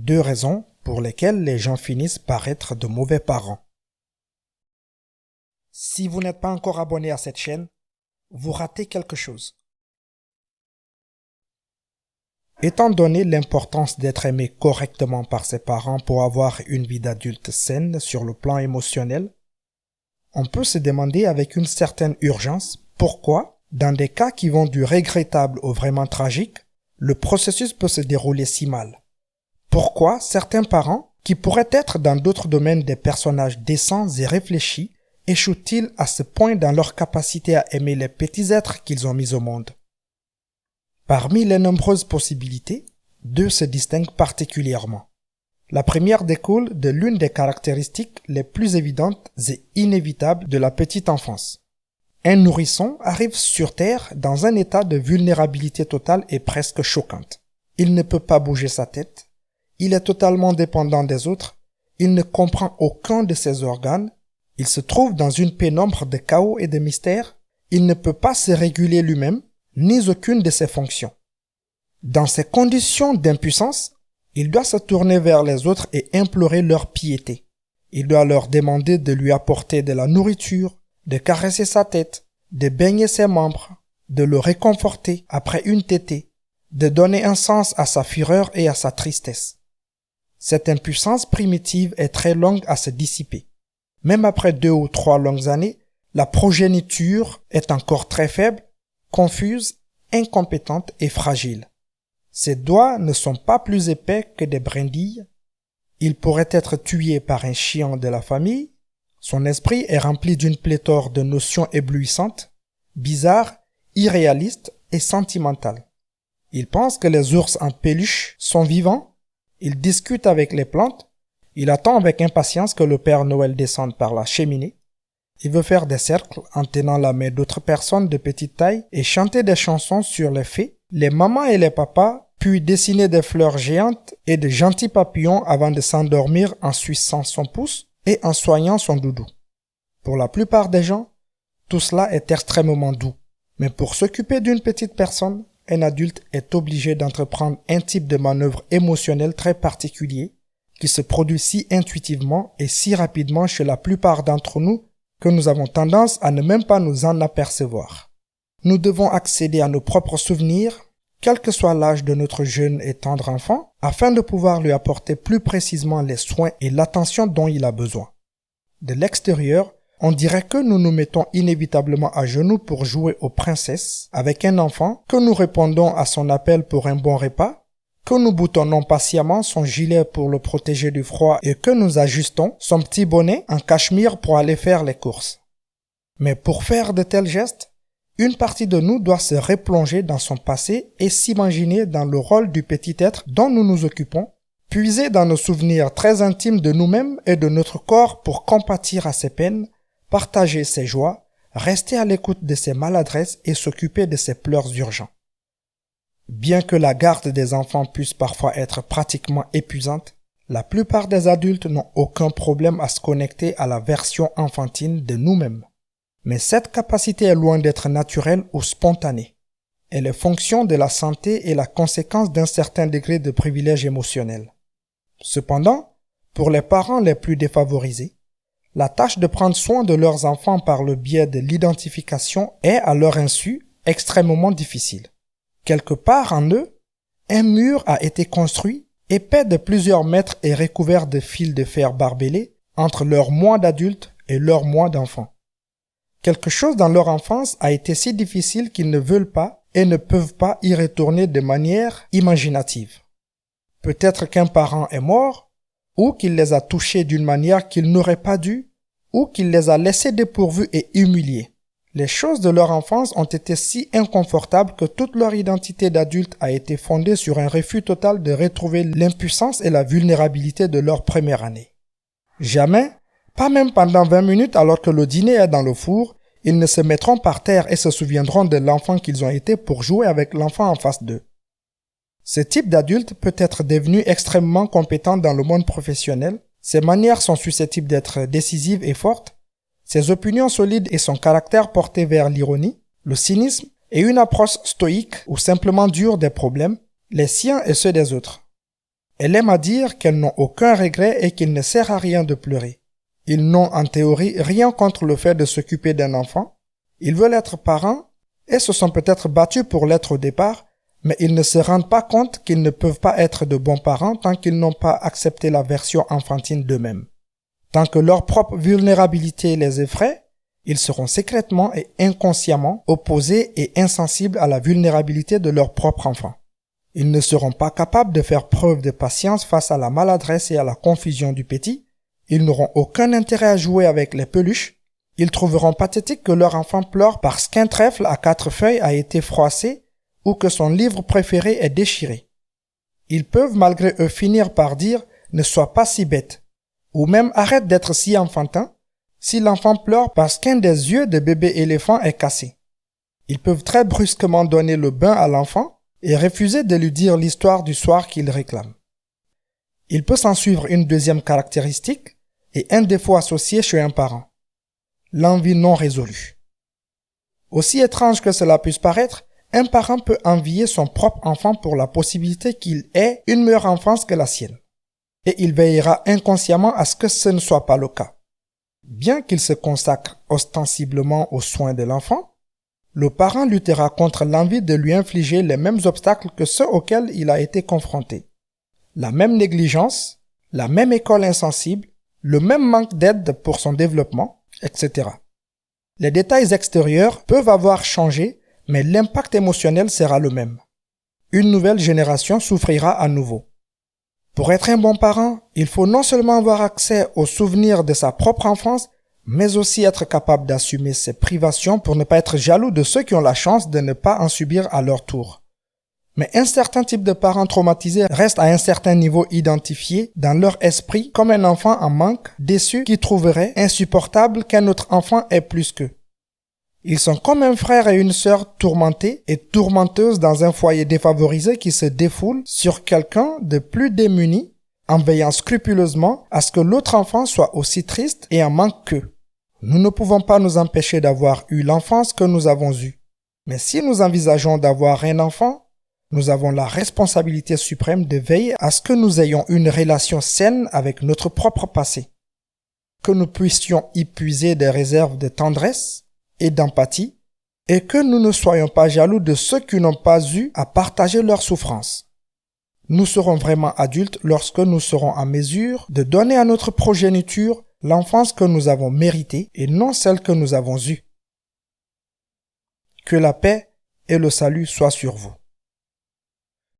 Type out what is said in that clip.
2 raisons pour lesquelles les gens finissent par être de mauvais parents. Si vous n'êtes pas encore abonné à cette chaîne, vous ratez quelque chose. Étant donné l'importance d'être aimé correctement par ses parents pour avoir une vie d'adulte saine sur le plan émotionnel, on peut se demander avec une certaine urgence pourquoi, dans des cas qui vont du regrettable au vraiment tragique, le processus peut se dérouler si mal. Pourquoi certains parents, qui pourraient être dans d'autres domaines des personnages décents et réfléchis, échouent-ils à ce point dans leur capacité à aimer les petits êtres qu'ils ont mis au monde? Parmi les nombreuses possibilités, 2 se distinguent particulièrement. La première découle de l'une des caractéristiques les plus évidentes et inévitables de la petite enfance. Un nourrisson arrive sur Terre dans un état de vulnérabilité totale et presque choquante. Il ne peut pas bouger sa tête, il est totalement dépendant des autres, il ne comprend aucun de ses organes, il se trouve dans une pénombre de chaos et de mystères, il ne peut pas se réguler lui-même, ni aucune de ses fonctions. Dans ces conditions d'impuissance, il doit se tourner vers les autres et implorer leur piété. Il doit leur demander de lui apporter de la nourriture, de caresser sa tête, de baigner ses membres, de le réconforter après une tétée, de donner un sens à sa fureur et à sa tristesse. Cette impuissance primitive est très longue à se dissiper. Même après 2 ou 3 longues années, la progéniture est encore très faible, confuse, incompétente et fragile. Ses doigts ne sont pas plus épais que des brindilles. Il pourrait être tué par un chien de la famille. Son esprit est rempli d'une pléthore de notions éblouissantes, bizarres, irréalistes et sentimentales. Il pense que les ours en peluche sont vivants. Il discute avec les plantes. Il attend avec impatience que le Père Noël descende par la cheminée. Il veut faire des cercles en tenant la main d'autres personnes de petite taille et chanter des chansons sur les fées, les mamans et les papas, puis dessiner des fleurs géantes et de gentils papillons avant de s'endormir en suçant son pouce et en soignant son doudou. Pour la plupart des gens, tout cela est extrêmement doux. Mais pour s'occuper d'une petite personne, un adulte est obligé d'entreprendre un type de manœuvre émotionnelle très particulier qui se produit si intuitivement et si rapidement chez la plupart d'entre nous que nous avons tendance à ne même pas nous en apercevoir. Nous devons accéder à nos propres souvenirs, quel que soit l'âge de notre jeune et tendre enfant, afin de pouvoir lui apporter plus précisément les soins et l'attention dont il a besoin. De l'extérieur, on dirait que nous nous mettons inévitablement à genoux pour jouer aux princesses avec un enfant, que nous répondons à son appel pour un bon repas, que nous boutonnons patiemment son gilet pour le protéger du froid et que nous ajustons son petit bonnet en cachemire pour aller faire les courses. Mais pour faire de tels gestes, une partie de nous doit se replonger dans son passé et s'imaginer dans le rôle du petit être dont nous nous occupons, puiser dans nos souvenirs très intimes de nous-mêmes et de notre corps pour compatir à ses peines, partager ses joies, rester à l'écoute de ses maladresses et s'occuper de ses pleurs urgents. Bien que la garde des enfants puisse parfois être pratiquement épuisante, la plupart des adultes n'ont aucun problème à se connecter à la version enfantine de nous-mêmes. Mais cette capacité est loin d'être naturelle ou spontanée. Elle est fonction de la santé et la conséquence d'un certain degré de privilège émotionnel. Cependant, pour les parents les plus défavorisés, la tâche de prendre soin de leurs enfants par le biais de l'identification est, à leur insu, extrêmement difficile. Quelque part en eux, un mur a été construit, épais de plusieurs mètres et recouvert de fils de fer barbelés, entre leur moi d'adulte et leur moi d'enfant. Quelque chose dans leur enfance a été si difficile qu'ils ne veulent pas et ne peuvent pas y retourner de manière imaginative. Peut-être qu'un parent est mort, ou qu'il les a touchés d'une manière qu'il n'aurait pas dû, ou qu'il les a laissés dépourvus et humiliés. Les choses de leur enfance ont été si inconfortables que toute leur identité d'adulte a été fondée sur un refus total de retrouver l'impuissance et la vulnérabilité de leur première année. Jamais, pas même pendant 20 minutes alors que le dîner est dans le four, ils ne se mettront par terre et se souviendront de l'enfant qu'ils ont été pour jouer avec l'enfant en face d'eux. Ce type d'adulte peut être devenu extrêmement compétent dans le monde professionnel, ses manières sont susceptibles d'être décisives et fortes, ses opinions solides et son caractère porté vers l'ironie, le cynisme et une approche stoïque ou simplement dure des problèmes, les siens et ceux des autres. Elle aime à dire qu'elles n'ont aucun regret et qu'il ne sert à rien de pleurer. Ils n'ont en théorie rien contre le fait de s'occuper d'un enfant. Ils veulent être parents et se sont peut-être battus pour l'être au départ, mais ils ne se rendent pas compte qu'ils ne peuvent pas être de bons parents tant qu'ils n'ont pas accepté la version enfantine d'eux-mêmes. Tant que leur propre vulnérabilité les effraie, ils seront secrètement et inconsciemment opposés et insensibles à la vulnérabilité de leur propre enfant. Ils ne seront pas capables de faire preuve de patience face à la maladresse et à la confusion du petit. Ils n'auront aucun intérêt à jouer avec les peluches. Ils trouveront pathétique que leur enfant pleure parce qu'un trèfle à 4 feuilles a été froissé ou que son livre préféré est déchiré. Ils peuvent malgré eux finir par dire « ne sois pas si bête » ou même « arrête d'être si enfantin » si l'enfant pleure parce qu'un des yeux de bébé éléphant est cassé. Ils peuvent très brusquement donner le bain à l'enfant et refuser de lui dire l'histoire du soir qu'il réclame. Il peut s'en suivre une deuxième caractéristique et un défaut associé chez un parent. L'envie non résolue. Aussi étrange que cela puisse paraître, un parent peut envier son propre enfant pour la possibilité qu'il ait une meilleure enfance que la sienne. Et il veillera inconsciemment à ce que ce ne soit pas le cas. Bien qu'il se consacre ostensiblement aux soins de l'enfant, le parent luttera contre l'envie de lui infliger les mêmes obstacles que ceux auxquels il a été confronté. La même négligence, la même école insensible, le même manque d'aide pour son développement, etc. Les détails extérieurs peuvent avoir changé, mais l'impact émotionnel sera le même. Une nouvelle génération souffrira à nouveau. Pour être un bon parent, il faut non seulement avoir accès aux souvenirs de sa propre enfance, mais aussi être capable d'assumer ses privations pour ne pas être jaloux de ceux qui ont la chance de ne pas en subir à leur tour. Mais un certain type de parents traumatisés reste à un certain niveau identifié dans leur esprit comme un enfant en manque, déçu, qui trouverait insupportable qu'un autre enfant ait plus qu'eux. Ils sont comme un frère et une sœur tourmentés et tourmenteuses dans un foyer défavorisé qui se défoule sur quelqu'un de plus démuni en veillant scrupuleusement à ce que l'autre enfant soit aussi triste et en manque qu'eux. Nous ne pouvons pas nous empêcher d'avoir eu l'enfance que nous avons eue. Mais si nous envisageons d'avoir un enfant, nous avons la responsabilité suprême de veiller à ce que nous ayons une relation saine avec notre propre passé. Que nous puissions y puiser des réserves de tendresse et d'empathie, et que nous ne soyons pas jaloux de ceux qui n'ont pas eu à partager leurs souffrances. Nous serons vraiment adultes lorsque nous serons en mesure de donner à notre progéniture l'enfance que nous avons méritée et non celle que nous avons eue. Que la paix et le salut soient sur vous.